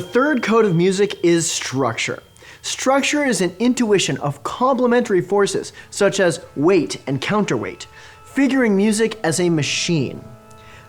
The third code of music is structure. Structure is an intuition of complementary forces such as weight and counterweight, figuring music as a machine.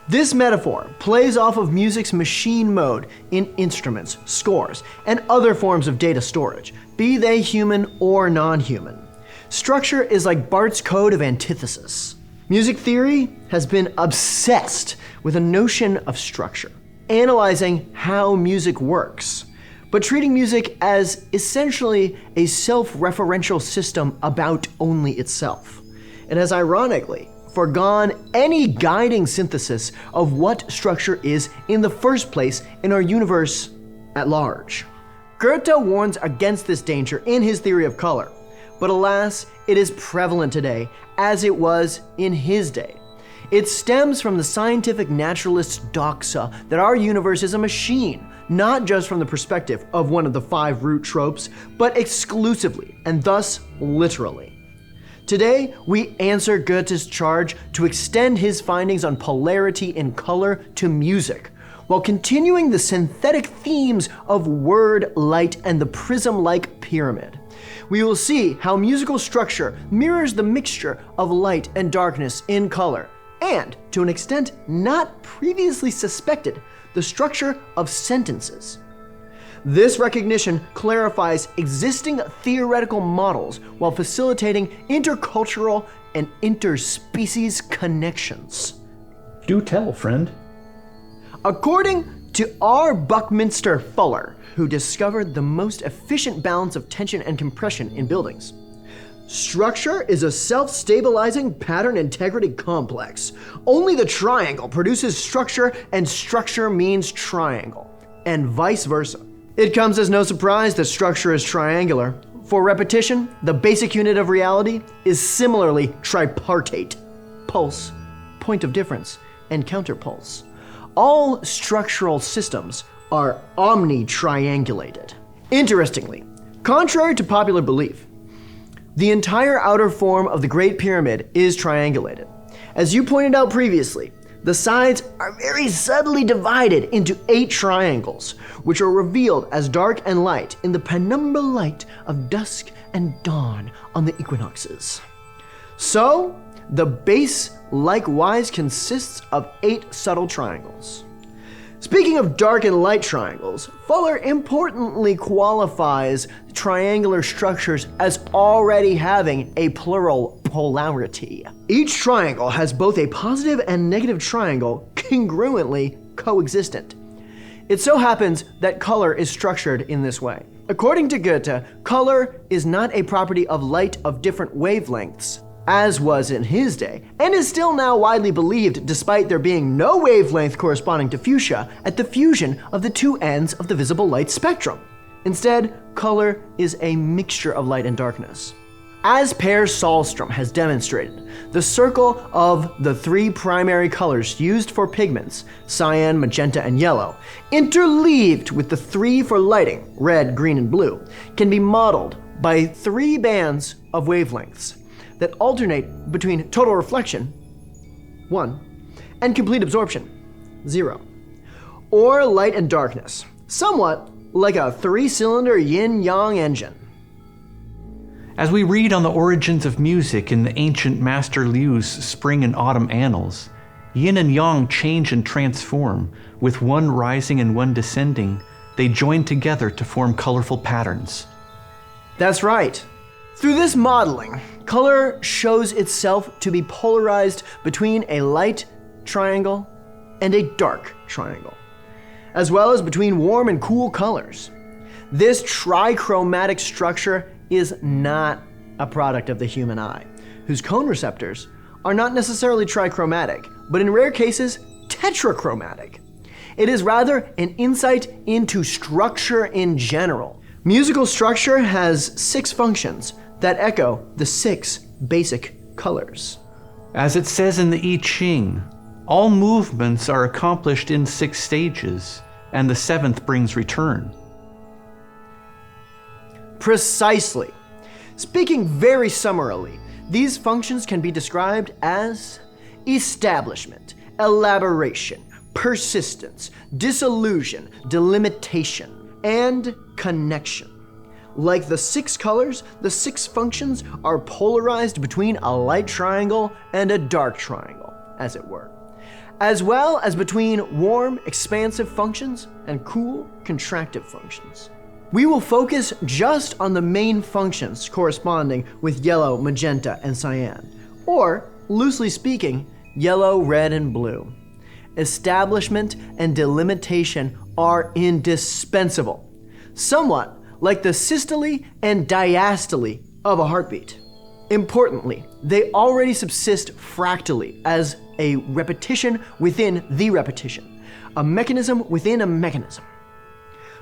This metaphor plays off of music's machine mode in instruments, scores, and other forms of data storage, be they human or non-human. Structure is like Barth's code of antithesis. Music theory has been obsessed with a notion of structure, analyzing how music works, but treating music as essentially a self-referential system about only itself. It has ironically foregone any guiding synthesis of what structure is in the first place in our universe at large. Goethe warns against this danger in his theory of color, but alas, it is prevalent today as it was in his day. It stems from the scientific naturalist's doxa that our universe is a machine, not just from the perspective of one of the 5 root tropes, but exclusively, and thus literally. Today, we answer Goethe's charge to extend his findings on polarity in color to music, while continuing the synthetic themes of word, light, and the prism-like pyramid. We will see how musical structure mirrors the mixture of light and darkness in color, and, to an extent not previously suspected, the structure of sentences. This recognition clarifies existing theoretical models while facilitating intercultural and interspecies connections. Do tell, friend. According to R. Buckminster Fuller, who discovered the most efficient balance of tension and compression in buildings, structure is a self-stabilizing pattern integrity complex. Only the triangle produces structure, and structure means triangle, and vice versa. It comes as no surprise that structure is triangular. For repetition, the basic unit of reality is similarly tripartite: pulse, point of difference, and counterpulse. All structural systems are omni-triangulated. Interestingly, contrary to popular belief, the entire outer form of the Great Pyramid is triangulated. As you pointed out previously, the sides are very subtly divided into 8 triangles, which are revealed as dark and light in the penumbral light of dusk and dawn on the equinoxes. So, the base likewise consists of 8 subtle triangles. Speaking of dark and light triangles, Fuller importantly qualifies triangular structures as already having a plural polarity. Each triangle has both a positive and negative triangle congruently coexistent. It so happens that color is structured in this way. According to Goethe, color is not a property of light of different wavelengths, as was in his day, and is still now widely believed despite there being no wavelength corresponding to fuchsia at the fusion of the 2 ends of the visible light spectrum. Instead, color is a mixture of light and darkness. As Per Sahlstrom has demonstrated, the circle of the 3 primary colors used for pigments, cyan, magenta, and yellow, interleaved with the 3 for lighting, red, green, and blue, can be modeled by 3 bands of wavelengths that alternate between total reflection, 1, and complete absorption, 0, or light and darkness, somewhat like a 3-cylinder yin-yang engine. As we read on the origins of music in the ancient Master Liu's Spring and Autumn Annals, yin and yang change and transform, with one rising and one descending. They join together to form colorful patterns. That's right. Through this modeling, color shows itself to be polarized between a light triangle and a dark triangle, as well as between warm and cool colors. This trichromatic structure is not a product of the human eye, whose cone receptors are not necessarily trichromatic, but in rare cases, tetrachromatic. It is rather an insight into structure in general. Musical structure has 6 functions that echo the 6 basic colors. As it says in the I Ching, all movements are accomplished in 6 stages, and the 7th brings return. Precisely. Speaking very summarily, these functions can be described as establishment, elaboration, persistence, dissolution, delimitation. and connection. Like the 6 colors, the 6 functions are polarized between a light triangle and a dark triangle, as it were, as well as between warm, expansive functions and cool, contractive functions. We will focus just on the main functions corresponding with yellow, magenta, and cyan, or, loosely speaking, yellow, red, and blue. Establishment and delimitation are indispensable, somewhat like the systole and diastole of a heartbeat. Importantly, they already subsist fractally as a repetition within the repetition, a mechanism within a mechanism.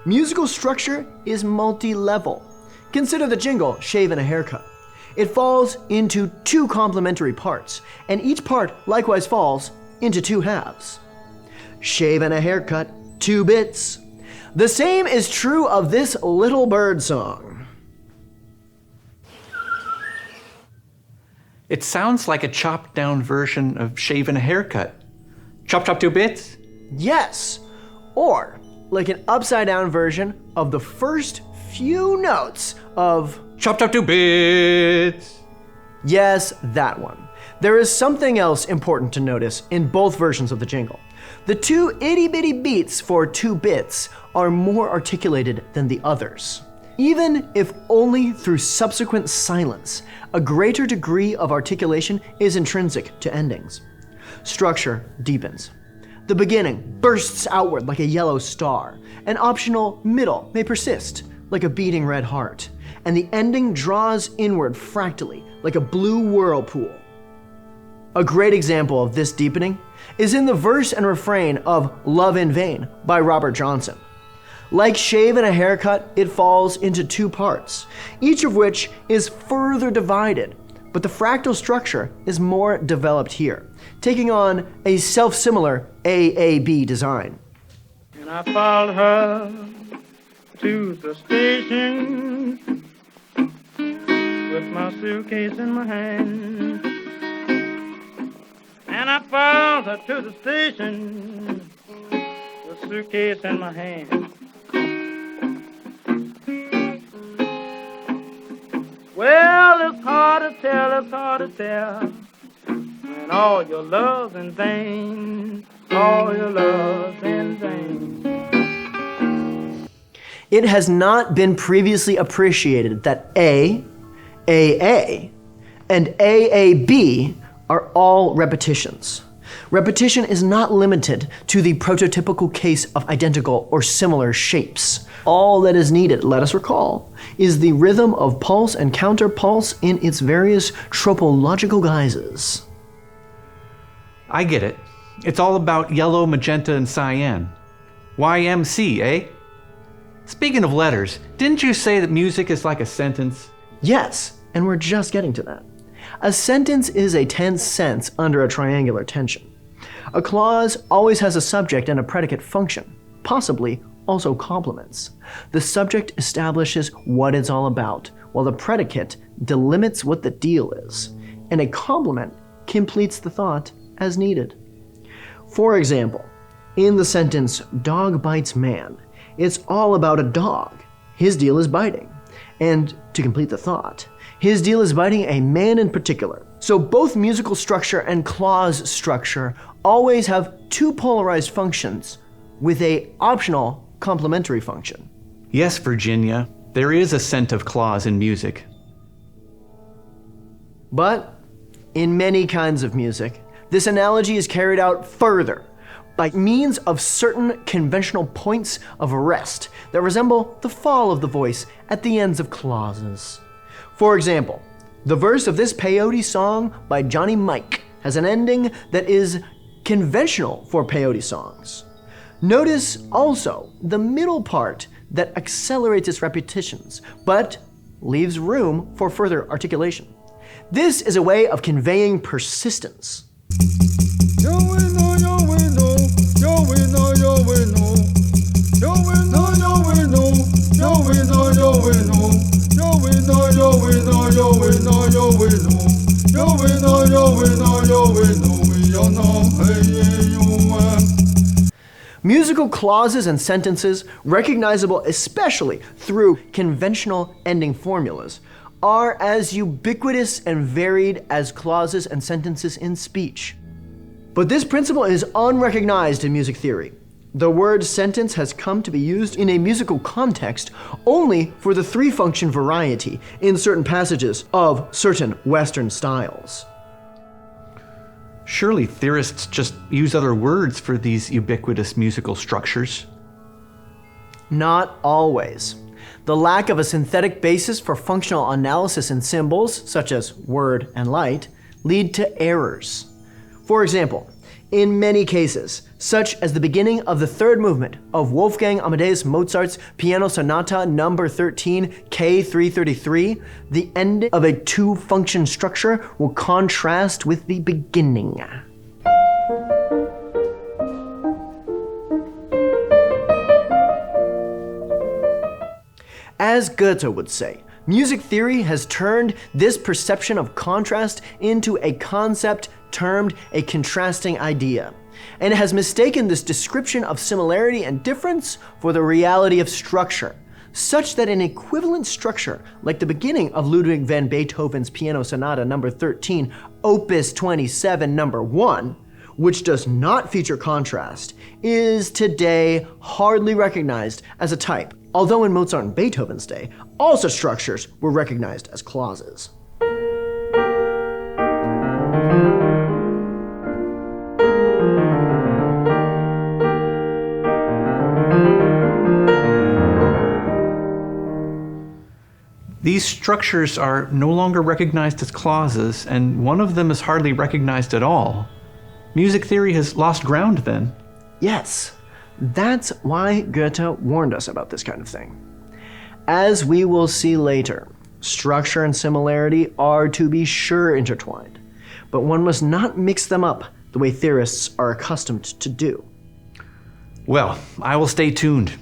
Musical structure is multi-level. Consider the jingle, Shave and a Haircut. It falls into 2 complementary parts, and each part likewise falls into 2 halves. Shave and a haircut, 2 bits. The same is true of this little bird song. It sounds like a chopped down version of Shave and a Haircut. Chop chop 2 bits? Yes, or like an upside down version of the first few notes of Chop chop 2 bits. Yes, that one. There is something else important to notice in both versions of the jingle. The 2 itty-bitty beats for 2 bits are more articulated than the others. Even if only through subsequent silence, a greater degree of articulation is intrinsic to endings. Structure deepens. The beginning bursts outward like a yellow star. An optional middle may persist like a beating red heart. And the ending draws inward fractally like a blue whirlpool. A great example of this deepening is in the verse and refrain of Love in Vain by Robert Johnson. Like Shave and a Haircut, it falls into 2 parts, each of which is further divided, but the fractal structure is more developed here, taking on a self-similar AAB design. And I followed her to the station with my suitcase in my hand. And I followed her to the station with the suitcase in my hand. Well, it's hard to tell, when all your love's in vain, all your love's in vain. It has not been previously appreciated that A, AA, and AAB are all repetitions. Repetition is not limited to the prototypical case of identical or similar shapes. All that is needed, let us recall, is the rhythm of pulse and counterpulse in its various tropological guises. I get it. It's all about yellow, magenta, and cyan. YMC, eh? Speaking of letters, didn't you say that music is like a sentence? Yes, and we're just getting to that. A sentence is a tense sense under a triangular tension. A clause always has a subject and a predicate function, possibly also complements. The subject establishes what it's all about, while the predicate delimits what the deal is, and a complement completes the thought as needed. For example, in the sentence, dog bites man, it's all about a dog. His deal is biting. And to complete the thought, his deal is biting a man in particular. So both musical structure and clause structure always have 2 polarized functions with a optional complementary function. Yes, Virginia, there is a scent of clause in music. But in many kinds of music, this analogy is carried out further by means of certain conventional points of rest that resemble the fall of the voice at the ends of clauses. For example, the verse of this peyote song by Johnny Mike has an ending that is conventional for peyote songs. Notice also the middle part that accelerates its repetitions, but leaves room for further articulation. This is a way of conveying persistence. Musical clauses and sentences, recognizable especially through conventional ending formulas, are as ubiquitous and varied as clauses and sentences in speech. But this principle is unrecognized in music theory. The word sentence has come to be used in a musical context only for the three-function variety in certain passages of certain Western styles. Surely theorists just use other words for these ubiquitous musical structures. Not always. The lack of a synthetic basis for functional analysis in symbols, such as word and light, lead to errors. For example, in many cases, such as the beginning of the third movement of Wolfgang Amadeus Mozart's Piano Sonata No. 13, K333, the end of a two-function structure will contrast with the beginning. As Goethe would say, music theory has turned this perception of contrast into a concept termed a contrasting idea, and has mistaken this description of similarity and difference for the reality of structure, such that an equivalent structure, like the beginning of Ludwig van Beethoven's Piano Sonata No. 13, Opus 27, No. 1, which does not feature contrast, is today hardly recognized as a type, although in Mozart and Beethoven's day, all such structures were recognized as clauses. These structures are no longer recognized as clauses, and one of them is hardly recognized at all. Music theory has lost ground then. Yes, that's why Goethe warned us about this kind of thing. As we will see later, structure and similarity are to be sure intertwined, but one must not mix them up the way theorists are accustomed to do. Well, I will stay tuned.